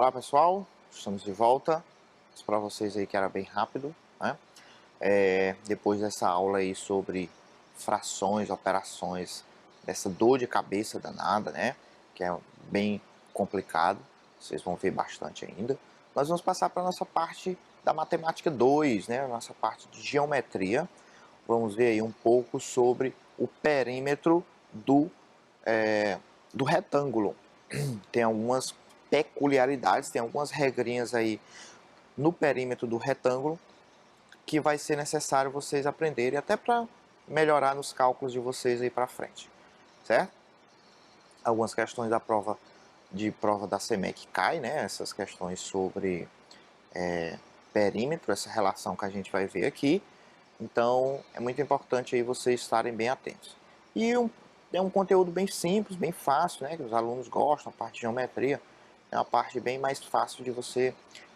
Olá pessoal, estamos de volta. Isso para vocês aí que era bem rápido, né? Depois dessa aula aí sobre frações, operações, dessa dor de cabeça danada, né? Que é bem complicado, vocês vão ver bastante ainda. Nós vamos passar para a nossa parte da matemática 2, né? Nossa parte de geometria. Vamos ver aí um pouco sobre o perímetro do retângulo. Tem algumas peculiaridades, tem algumas regrinhas aí no perímetro do retângulo que vai ser necessário vocês aprenderem até para melhorar nos cálculos de vocês aí para frente, certo? Algumas questões da prova da SEMEC cai, né? Essas questões sobre perímetro, essa relação que a gente vai ver aqui. Então é muito importante aí vocês estarem bem atentos. É um conteúdo bem simples, bem fácil, né? Que os alunos gostam, a parte de geometria é uma parte bem mais fácil de você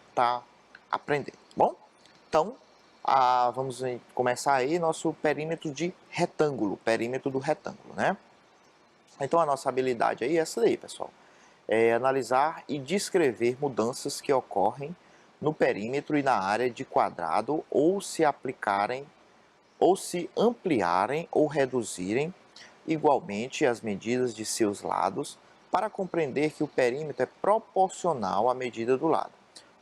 estar aprendendo. Bom, então vamos começar aí nosso perímetro de retângulo, perímetro do retângulo, né? Então a nossa habilidade aí é essa daí, pessoal. É analisar e descrever mudanças que ocorrem no perímetro e na área de quadrado ou se aplicarem ou se ampliarem ou reduzirem igualmente as medidas de seus lados para compreender que o perímetro é proporcional à medida do lado,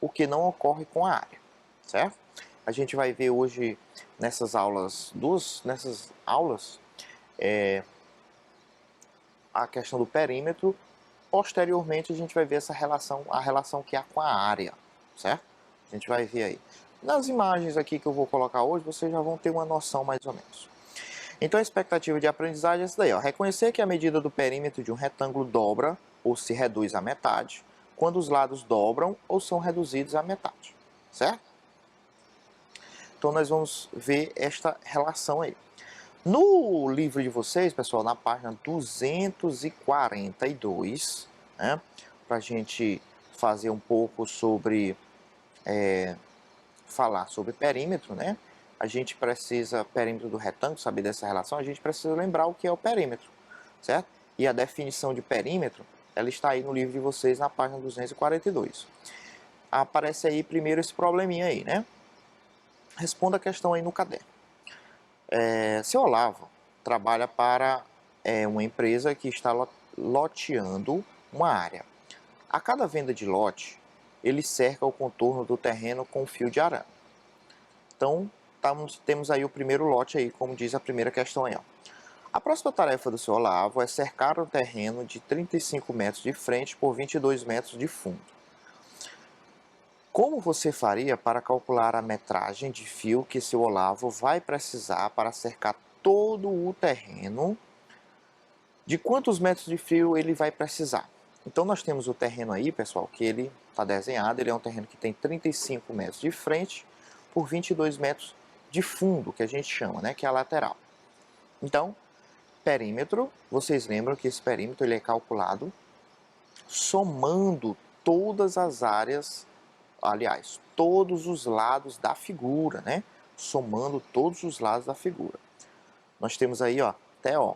o que não ocorre com a área, certo? A gente vai ver hoje nessas aulas, a questão do perímetro. Posteriormente a gente vai ver a relação que há com a área, certo? A gente vai ver aí. Nas imagens aqui que eu vou colocar hoje, vocês já vão ter uma noção mais ou menos. Então a expectativa de aprendizagem é essa daí, ó. Reconhecer que a medida do perímetro de um retângulo dobra ou se reduz à metade, quando os lados dobram ou são reduzidos à metade, certo? Então nós vamos ver esta relação aí. No livro de vocês, pessoal, na página 242, né, para a gente fazer um pouco sobre, falar sobre perímetro, né, a gente precisa, perímetro do retângulo, saber dessa relação, a gente precisa lembrar o que é o perímetro, certo? E a definição de perímetro, ela está aí no livro de vocês, na página 242. Aparece aí primeiro esse probleminha aí, né? Responda a questão aí no caderno. Seu Olavo trabalha para uma empresa que está loteando uma área. A cada venda de lote, ele cerca o contorno do terreno com um fio de arame. Então, temos aí o primeiro lote aí, como diz a primeira questão aí, ó. A próxima tarefa do seu Olavo é cercar um terreno de 35 metros de frente por 22 metros de fundo. Como você faria para calcular a metragem de fio que seu Olavo vai precisar para cercar todo o terreno? De quantos metros de fio ele vai precisar? Então nós temos o terreno aí, pessoal, que ele está desenhado, ele é um terreno que tem 35 metros de frente por 22 metros de fundo, que a gente chama, né, que é a lateral. Então, perímetro, vocês lembram que esse perímetro ele é calculado somando todas as áreas, aliás, todos os lados da figura, né? Somando todos os lados da figura. Nós temos aí, ó, até ó,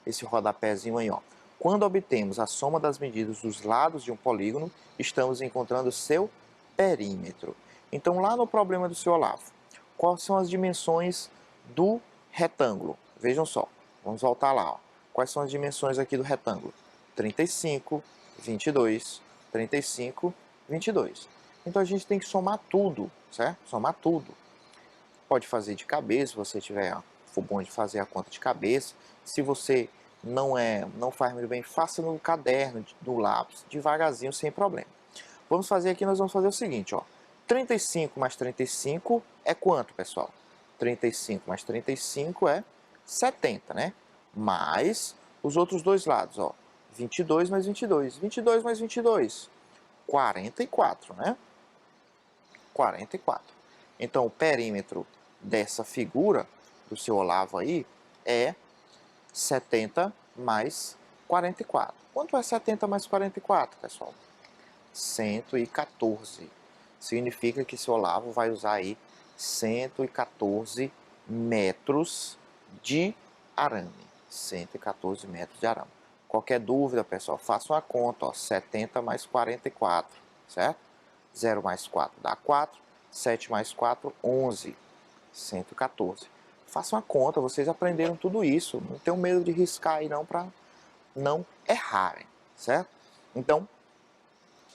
esse rodapézinho aí, ó. Quando obtemos a soma das medidas dos lados de um polígono, estamos encontrando seu perímetro. Então, lá no problema do seu Olavo, quais são as dimensões do retângulo? Vejam só, vamos voltar lá, ó. Quais são as dimensões aqui do retângulo? 35, 22, 35, 22. Então a gente tem que somar tudo, certo? Somar tudo. Pode fazer de cabeça, se você tiver, for bom de fazer a conta de cabeça. Se você não faz muito bem, faça no caderno, no lápis, devagarzinho, sem problema. Vamos fazer aqui, nós vamos fazer o seguinte, ó. 35 mais 35 é quanto, pessoal? 35 mais 35 é 70, né? Mais os outros dois lados, ó. 22 mais 22. 22 mais 22. 44, né? 44. Então, o perímetro dessa figura do seu Olavo aí é 70 mais 44. Quanto é 70 mais 44, pessoal? 114. Significa que seu Olavo vai usar aí 114 metros de arame. 114 metros de arame. Qualquer dúvida, pessoal, faça uma conta, ó, 70 mais 44, certo? 0 mais 4 dá 4, 7 mais 4, 11, 114. Façam a conta, vocês aprenderam tudo isso, não tenham medo de riscar aí não para não errarem, certo? Então,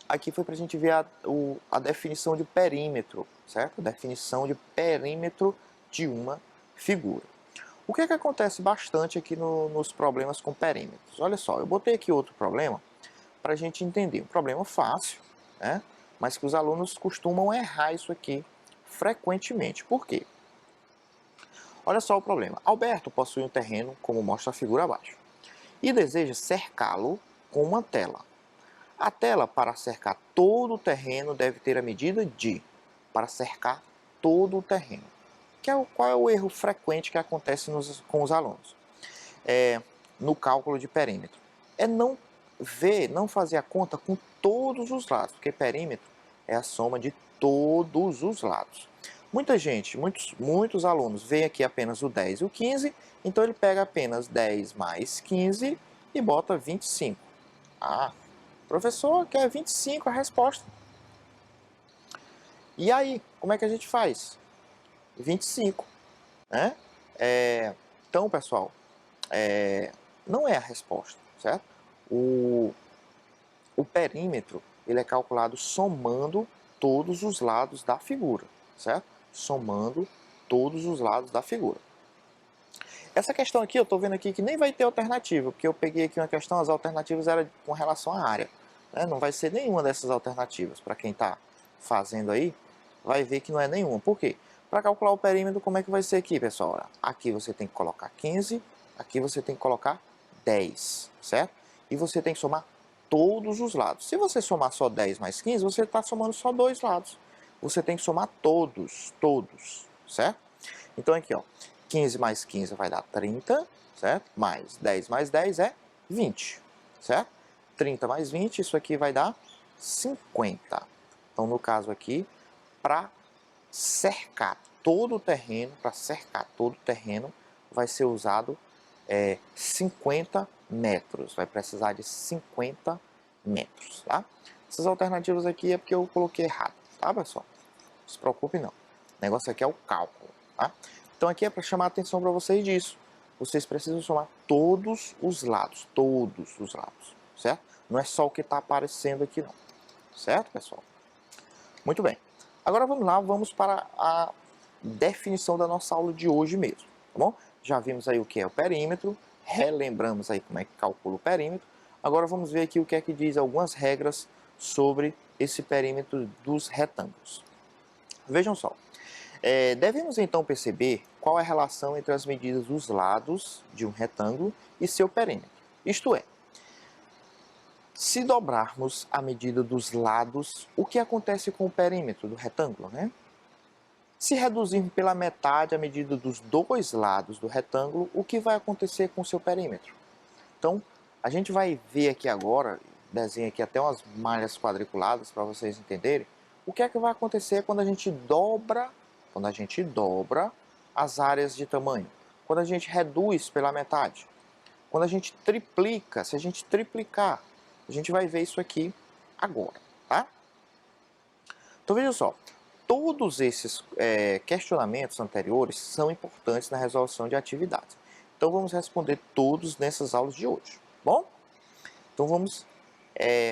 aqui foi para a gente ver a definição de perímetro, certo? Definição de perímetro de uma figura. O que é que acontece bastante aqui nos problemas com perímetros? Olha só, eu botei aqui outro problema para a gente entender. Um problema fácil, né? Mas que os alunos costumam errar isso aqui frequentemente. Por quê? Olha só o problema. Alberto possui um terreno, como mostra a figura abaixo, e deseja cercá-lo com uma tela. A tela, para cercar todo o terreno, deve ter a medida de, para cercar todo o terreno. Qual é o erro frequente que acontece com os alunos? No cálculo de perímetro. É não fazer a conta com todos os lados, porque perímetro é a soma de todos os lados. Muitos alunos veem aqui apenas o 10 e o 15, então ele pega apenas 10 mais 15 e bota 25. Ah, professor, quer 25 a resposta. E aí, como é que a gente faz? 25, né? Então, pessoal, não é a resposta, certo? O perímetro, ele é calculado somando todos os lados da figura, certo? Somando todos os lados da figura. Essa questão aqui, eu estou vendo aqui que nem vai ter alternativa, porque eu peguei aqui uma questão, as alternativas eram com relação à área, né? Não vai ser nenhuma dessas alternativas. Para quem está fazendo aí, vai ver que não é nenhuma. Por quê? Para calcular o perímetro, como é que vai ser aqui, pessoal? Aqui você tem que colocar 15, aqui você tem que colocar 10, certo? E você tem que somar todos os lados. Se você somar só 10 mais 15, você está somando só dois lados. Você tem que somar todos, certo? Então aqui, ó, 15 mais 15 vai dar 30, certo? Mais 10 é 20, certo? 30 mais 20, isso aqui vai dar 50. Então, no caso aqui, para cercar todo o terreno, vai ser usado 50 metros. Vai precisar de 50 metros, tá? Essas alternativas aqui é porque eu coloquei errado, tá, pessoal? Não se preocupe não. O negócio aqui é o cálculo, tá? Então aqui é para chamar a atenção para vocês disso. Vocês precisam somar todos os lados, certo? Não é só o que está aparecendo aqui não, certo, pessoal? Muito bem. Agora vamos lá, vamos para a definição da nossa aula de hoje mesmo, tá bom? Já vimos aí o que é o perímetro, relembramos aí como é que calcula o perímetro. Agora vamos ver aqui o que é que diz algumas regras sobre esse perímetro dos retângulos. Vejam só. Devemos então perceber qual é a relação entre as medidas dos lados de um retângulo e seu perímetro. Isto é, se dobrarmos a medida dos lados, o que acontece com o perímetro do retângulo, né? Se reduzirmos pela metade a medida dos dois lados do retângulo, o que vai acontecer com o seu perímetro? Então, a gente vai ver aqui agora, desenho aqui até umas malhas quadriculadas para vocês entenderem, o que é que vai acontecer quando a gente dobra as áreas de tamanho, quando a gente reduz pela metade, quando a gente triplica, se a gente triplicar, a gente vai ver isso aqui agora, tá? Então veja só, todos esses questionamentos anteriores são importantes na resolução de atividades. Então vamos responder todos nessas aulas de hoje, bom? Então vamos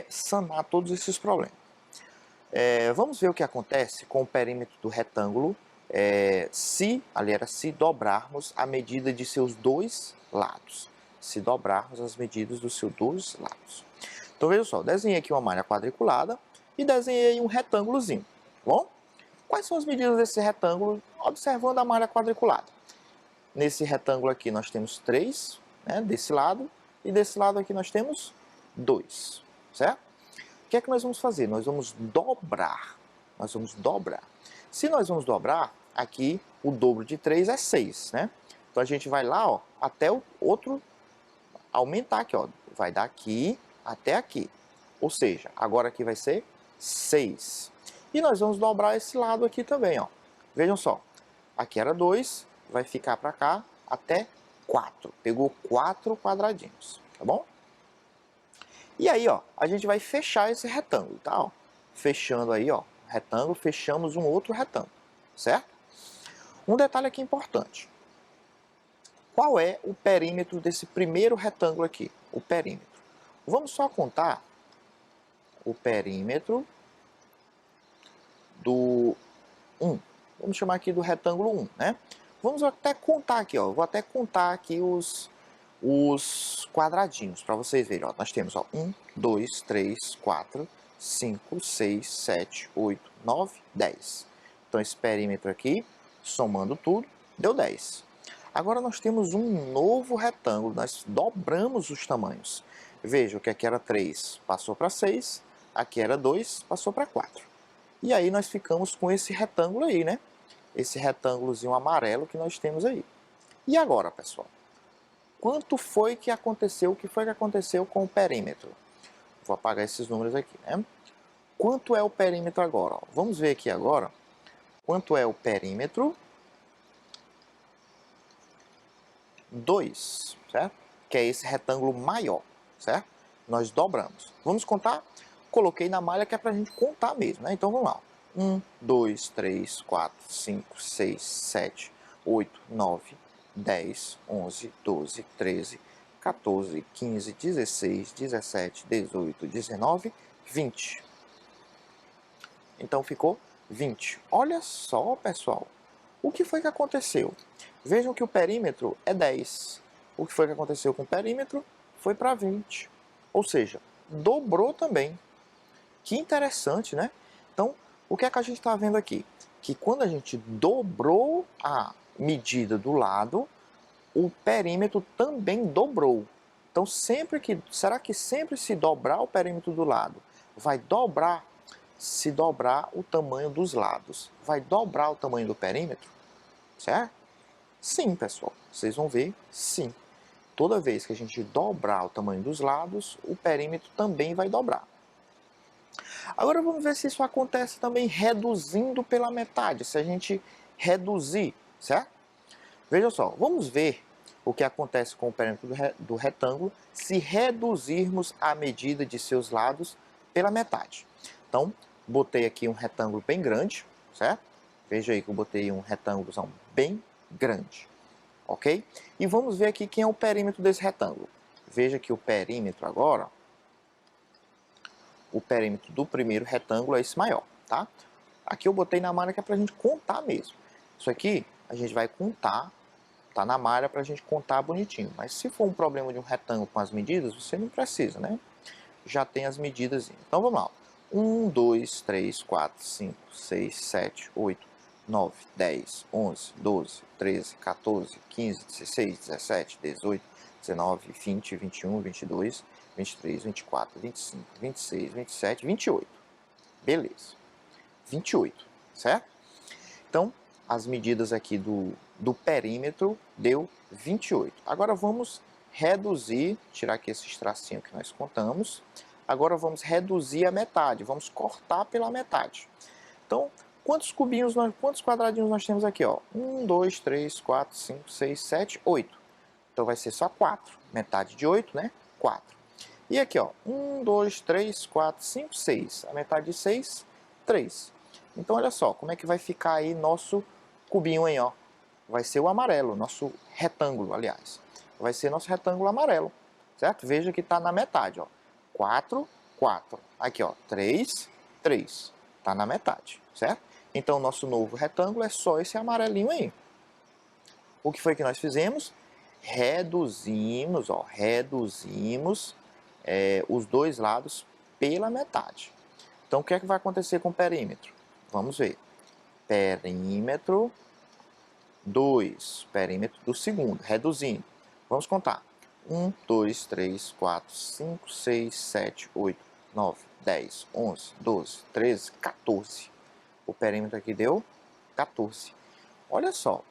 sanar todos esses problemas. Vamos ver o que acontece com o perímetro do retângulo se dobrarmos a medida de seus dois lados. Se dobrarmos as medidas dos seus dois lados. Então veja só, desenhei aqui uma malha quadriculada e desenhei um retângulozinho, tá bom? Quais são as medidas desse retângulo observando a malha quadriculada? Nesse retângulo aqui nós temos 3, né, desse lado, e desse lado aqui nós temos 2, certo? O que é que nós vamos fazer? Nós vamos dobrar. Se nós vamos dobrar, aqui o dobro de 3 é 6, né? Então a gente vai lá, ó, até o outro aumentar aqui, ó. Vai daqui até aqui. Ou seja, agora aqui vai ser 6. E nós vamos dobrar esse lado aqui também, ó. Vejam só. Aqui era 2, vai ficar para cá até 4. Pegou 4 quadradinhos, tá bom? E aí, ó, a gente vai fechar esse retângulo, tá? Ó, fechando aí, ó, retângulo, fechamos um outro retângulo, certo? Um detalhe aqui importante. Qual é o perímetro desse primeiro retângulo aqui? O perímetro. Vamos só contar o perímetro do 1. Vamos chamar aqui do retângulo 1, né? Vamos até contar aqui, ó. Vou até contar aqui os quadradinhos para vocês verem, ó. Nós temos, ó, 1, 2, 3, 4, 5, 6, 7, 8, 9, 10. Então, esse perímetro aqui, somando tudo, deu 10. Agora, nós temos um novo retângulo, nós dobramos os tamanhos. Veja, o que aqui era 3 passou para 6, aqui era 2, passou para 4. E aí, nós ficamos com esse retângulo aí, né? Esse retângulozinho amarelo que nós temos aí. E agora, pessoal? Quanto foi que aconteceu? O que foi que aconteceu com o perímetro? Vou apagar esses números aqui, né? Quanto é o perímetro agora? Ó, vamos ver aqui agora. Quanto é o perímetro? 2, certo? Que é esse retângulo maior, certo? Nós dobramos. Vamos contar? Coloquei na malha que é para a gente contar mesmo, né? Então vamos lá. 1, 2, 3, 4, 5, 6, 7, 8, 9, 10, 11, 12, 13, 14, 15, 16, 17, 18, 19, 20. Então ficou 20. Olha só, pessoal. O que foi que aconteceu? Vejam que o perímetro é 10. O que foi que aconteceu com o perímetro? Foi para 20. Ou seja, dobrou também. Que interessante, né? Então, o que é que a gente está vendo aqui? Que quando a gente dobrou a medida do lado, o perímetro também dobrou. Então, será que sempre se dobrar o perímetro do lado, vai dobrar, se dobrar o tamanho dos lados, vai dobrar o tamanho do perímetro? Certo? Sim, pessoal. Vocês vão ver, sim. Toda vez que a gente dobrar o tamanho dos lados, o perímetro também vai dobrar. Agora vamos ver se isso acontece também reduzindo pela metade, se a gente reduzir, certo? Veja só, vamos ver o que acontece com o perímetro do retângulo se reduzirmos a medida de seus lados pela metade. Então, botei aqui um retângulo bem grande, certo? Veja aí que eu botei um retângulo bem grande, ok? E vamos ver aqui quem é o perímetro desse retângulo. Veja que o perímetro agora, o perímetro do primeiro retângulo é esse maior, tá? Aqui eu botei na malha que é pra gente contar mesmo. Isso aqui a gente vai contar, tá na malha pra gente contar bonitinho. Mas se for um problema de um retângulo com as medidas, você não precisa, né? Já tem as medidas. Então vamos lá. 1, 2, 3, 4, 5, 6, 7, 8, 9, 10, 11, 12, 13, 14, 15, 16, 17, 18, 19, 20, 21, 22, 23, 24, 25, 26, 27, 28. Beleza. 28, certo? Então, as medidas aqui do perímetro deu 28. Agora vamos reduzir, tirar aqui esse tracinho que nós contamos. Agora vamos reduzir a metade, vamos cortar pela metade. Então, quantos quadradinhos nós temos aqui? Ó? 1, 2, 3, 4, 5, 6, 7, 8. Então vai ser só 4. Metade de 8, né? 4. E aqui, ó, 1, 2, 3, 4, 5, 6. A metade de 6, 3. Então, olha só, como é que vai ficar aí nosso cubinho aí, ó. Vai ser o amarelo, nosso retângulo, aliás. Vai ser nosso retângulo amarelo, certo? Veja que está na metade, ó. 4, 4. Aqui, ó, 3, 3. Está na metade, certo? Então, nosso novo retângulo é só esse amarelinho aí. O que foi que nós fizemos? Reduzimos, ó, reduzimos os dois lados pela metade. Então, o que é que vai acontecer com o perímetro? Vamos ver. Perímetro 2, perímetro do segundo, reduzindo. Vamos contar. 1, 2, 3, 4, 5, 6, 7, 8, 9, 10, 11, 12, 13, 14. O perímetro aqui deu 14. Olha só,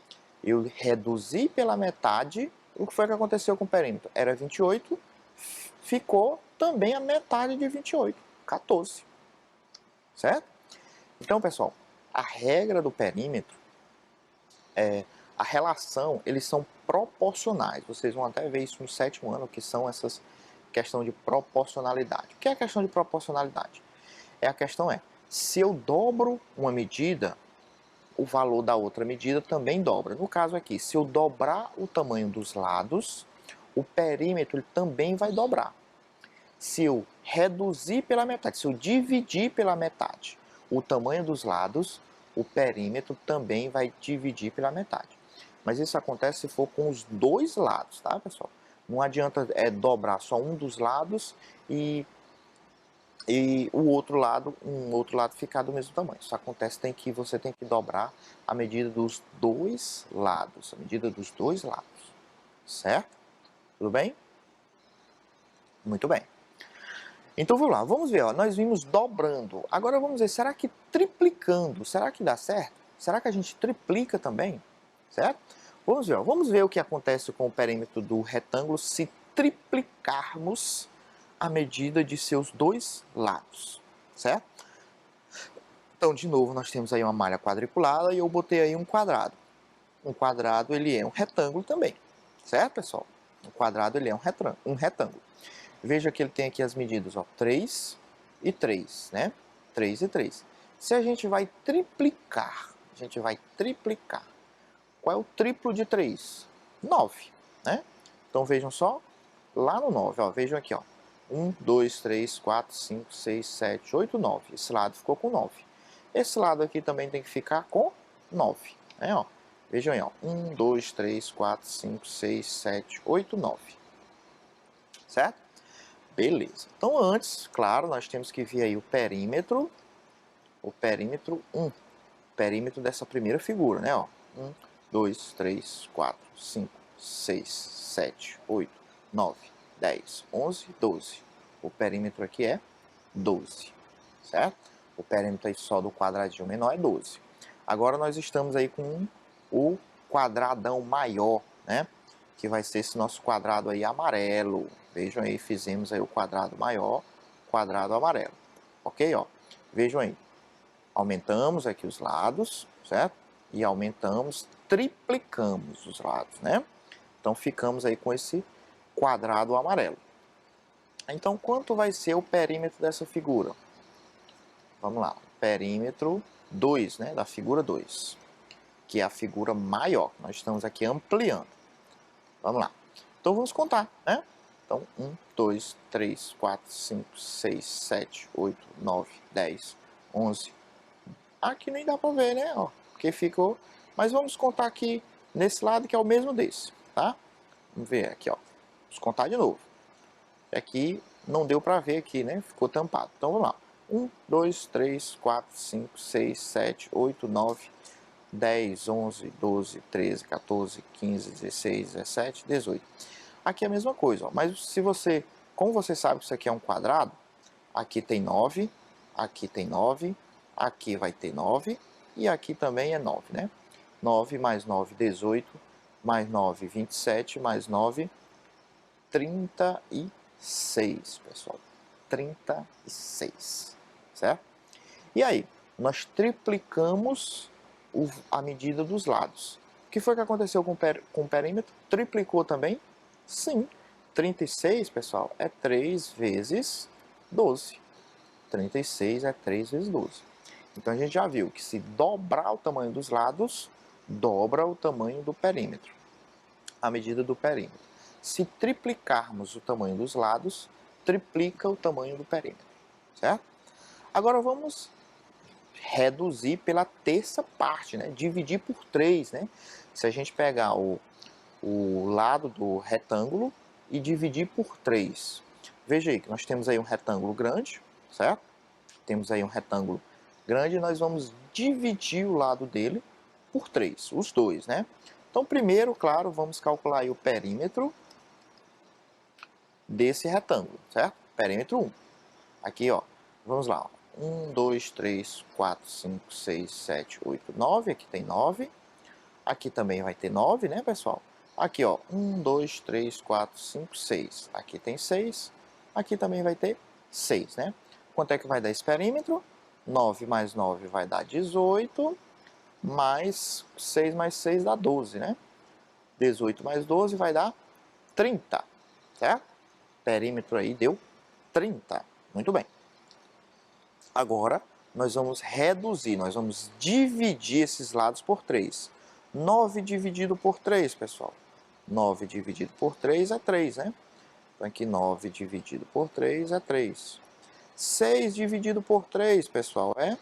eu reduzi pela metade. O que foi que aconteceu com o perímetro? Era 28, ficou também a metade de 28, 14. Certo? Então, pessoal, a regra do perímetro a relação, eles são proporcionais. Vocês vão até ver isso no 7º ano, que são essas questão de proporcionalidade. O que é a questão de proporcionalidade? A questão é, Se eu dobro uma medida, o valor da outra medida também dobra. No caso aqui, se eu dobrar o tamanho dos lados, o perímetro também vai dobrar. Se eu reduzir pela metade, se eu dividir pela metade o tamanho dos lados, o perímetro também vai dividir pela metade. Mas isso acontece se for com os dois lados, tá, pessoal? Não adianta dobrar só um dos lados e um outro lado ficar do mesmo tamanho. Isso acontece, você tem que dobrar a medida dos dois lados, certo? Tudo bem? Muito bem. Então vamos lá, vamos ver, ó, nós vimos dobrando. Agora vamos ver, será que triplicando, será que dá certo? Será que a gente triplica também? Certo? Vamos ver, ó, vamos ver o que acontece com o perímetro do retângulo se triplicarmos a medida de seus dois lados, certo? Então, de novo, nós temos aí uma malha quadriculada e eu botei aí um quadrado. Um quadrado, ele é um retângulo também, certo, pessoal? Um quadrado, ele é um retângulo. Veja que ele tem aqui as medidas, ó, 3 e 3, né? 3 e 3. Se a gente vai triplicar, qual é o triplo de 3? 9, né? Então vejam só, lá no 9, ó, vejam aqui, ó. 1, 2, 3, 4, 5, 6, 7, 8, 9. Esse lado ficou com 9. Esse lado aqui também tem que ficar com 9, né, ó. Vejam aí, ó. 1, 2, 3, 4, 5, 6, 7, 8, 9. Certo? Beleza. Então antes, claro, nós temos que ver aí o perímetro 1. Perímetro dessa primeira figura, né, ó. 1, 2, 3, 4, 5, 6, 7, 8, 9, 10, 11, 12. O perímetro aqui é 12, certo? O perímetro aí só do quadradinho menor é 12. Agora nós estamos aí com o quadradão maior, né? Que vai ser esse nosso quadrado aí amarelo. Vejam aí, fizemos aí o quadrado maior, quadrado amarelo. Ok, ó? Vejam aí. Aumentamos aqui os lados, certo? E aumentamos, triplicamos os lados, né? Então ficamos aí com esse quadrado amarelo. Então, quanto vai ser o perímetro dessa figura? Vamos lá, perímetro 2, né, da figura 2, que é a figura maior. Nós estamos aqui ampliando. Vamos lá. Então, vamos contar, né? Então, 1, 2, 3, 4, 5, 6, 7, 8, 9, 10, 11. Aqui nem dá para ver, né? Ó, porque ficou... Mas vamos contar aqui nesse lado, que é o mesmo desse, tá? Vamos ver aqui, ó. Vamos contar de novo. Aqui não deu para ver aqui, né? Ficou tampado. Então, vamos lá. 1, 2, 3, 4, 5, 6, 7, 8, 9, 10, 11, 12, 13, 14, 15, 16, 17, 18. Aqui é a mesma coisa, ó. Mas se você, como você sabe que isso aqui é um quadrado, aqui tem 9, aqui tem 9, aqui vai ter 9 e aqui também é 9, né? 9 mais 9, 18, mais 9, 27, mais 9, 36, pessoal. 36, certo? E aí, nós triplicamos a medida dos lados. O que foi que aconteceu com o perímetro? Triplicou também? Sim. 36, pessoal, é 3 vezes 12. 36 é 3 vezes 12. Então a gente já viu que se dobrar o tamanho dos lados, dobra o tamanho do perímetro, a medida do perímetro. Se triplicarmos o tamanho dos lados, triplica o tamanho do perímetro, certo? Agora vamos reduzir pela terça parte, né? Dividir por 3, né? Se a gente pegar o lado do retângulo e dividir por 3. Veja aí que nós temos aí um retângulo grande, certo? Temos aí um retângulo grande e nós vamos dividir o lado dele por 3, os dois, né? Então, primeiro, claro, vamos calcular aí o perímetro desse retângulo, certo? Perímetro 1. Aqui, ó, vamos lá, ó. 1, 2, 3, 4, 5, 6, 7, 8, 9. Aqui tem 9. Aqui também vai ter 9, né, pessoal? Aqui, ó, 1, 2, 3, 4, 5, 6. Aqui tem 6. Aqui também vai ter 6, né? Quanto é que vai dar esse perímetro? 9 mais 9 vai dar 18, mais 6 dá 12, né? 18 mais 12 vai dar 30, certo? Perímetro aí deu 30. Muito bem. Agora, nós vamos reduzir, nós vamos dividir esses lados por 3. 9 dividido por 3, pessoal. 9 dividido por 3 é 3, né? Então aqui 9 dividido por 3 é 3. 6 dividido por 3, pessoal, é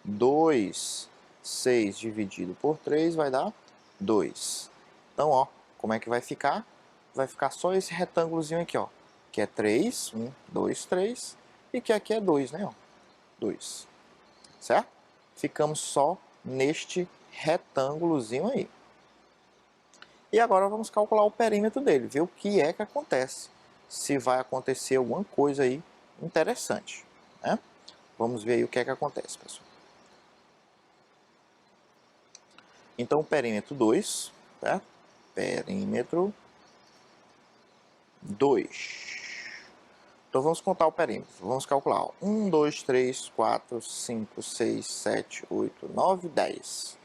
2. 6 dividido por 3 vai dar 2. Então, ó, como é que vai ficar? Vai ficar só esse retângulozinho aqui, ó. Que é 3, 1, 2, 3. E que aqui é 2, né, ó. 2. Certo? Ficamos só neste retângulozinho aí. E agora vamos calcular o perímetro dele, ver o que é que acontece. Se vai acontecer alguma coisa aí interessante, né? Vamos ver aí o que é que acontece, pessoal. Então, o perímetro 2, certo? Perímetro 2. Então, vamos contar o perímetro. Vamos calcular. 1, 2, 3, 4, 5, 6, 7, 8, 9, 10.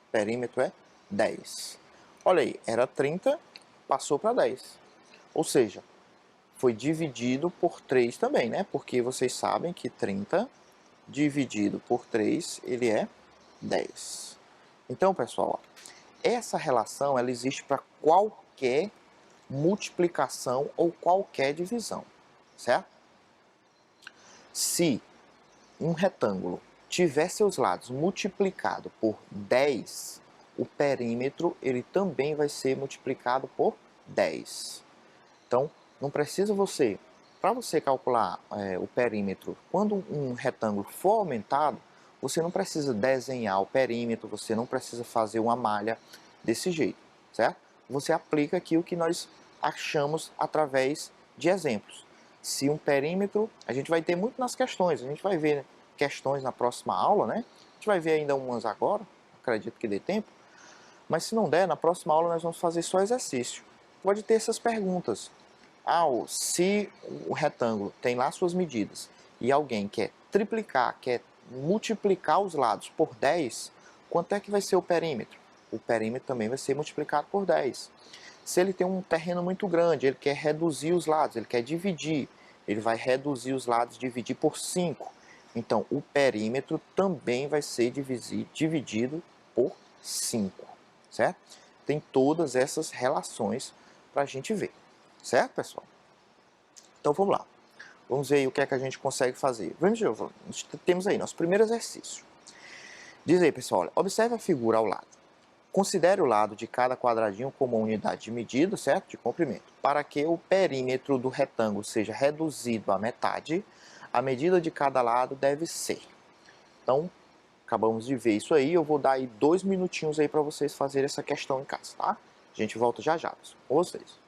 O perímetro é 10. Olha aí, era 30, passou para 10. Ou seja, foi dividido por 3 também, né? Porque vocês sabem que 30 dividido por 3, ele é 10. Então, pessoal, essa relação ela existe para qualquer multiplicação ou qualquer divisão, certo? Se um retângulo tiver seus lados multiplicado por 10, o perímetro ele também vai ser multiplicado por 10. Então, não precisa você, para você calcular o perímetro, quando um retângulo for aumentado, você não precisa desenhar o perímetro, você não precisa fazer uma malha desse jeito, certo? Você aplica aqui o que nós achamos através de exemplos. Se um perímetro, a gente vai ter muito nas questões, a gente vai ver questões na próxima aula, né? A gente vai ver ainda umas agora, acredito que dê tempo, mas se não der, na próxima aula nós vamos fazer só exercício. Pode ter essas perguntas. Se o retângulo tem lá suas medidas e alguém quer triplicar, quer multiplicar os lados por 10, quanto é que vai ser o perímetro? O perímetro também vai ser multiplicado por 10. Se ele tem um terreno muito grande, ele quer reduzir os lados, ele quer dividir, ele vai reduzir os lados, dividir por 5. Então, o perímetro também vai ser dividido por 5, certo? Tem todas essas relações para a gente ver. Certo, pessoal? Então vamos lá. Vamos ver aí o que é que a gente consegue fazer. Temos aí nosso primeiro exercício. Diz aí, pessoal, olha, observe a figura ao lado. Considere o lado de cada quadradinho como uma unidade de medida, certo? De comprimento. Para que o perímetro do retângulo seja reduzido à metade, a medida de cada lado deve ser. Então, acabamos de ver isso aí. Eu vou dar aí 2 minutinhos aí para vocês fazerem essa questão em casa, tá? A gente volta já já, pessoal, com vocês.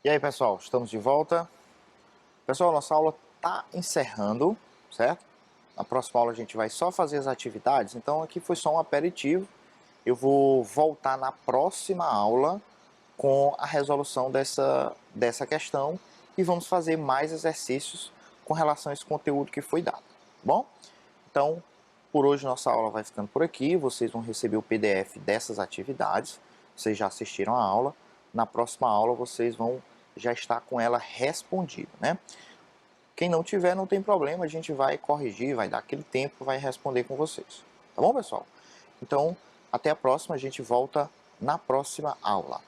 E aí, pessoal, estamos de volta. Pessoal, nossa aula está encerrando, certo? Na próxima aula a gente vai só fazer as atividades, então aqui foi só um aperitivo. Eu vou voltar na próxima aula com a resolução dessa questão e vamos fazer mais exercícios com relação a esse conteúdo que foi dado, tá bom? Então, por hoje nossa aula vai ficando por aqui, vocês vão receber o PDF dessas atividades, vocês já assistiram a aula, na próxima aula vocês vão já estar com ela respondida, né? Quem não tiver, não tem problema, a gente vai corrigir, vai dar aquele tempo, vai responder com vocês. Tá bom, pessoal? Então, até a próxima, a gente volta na próxima aula.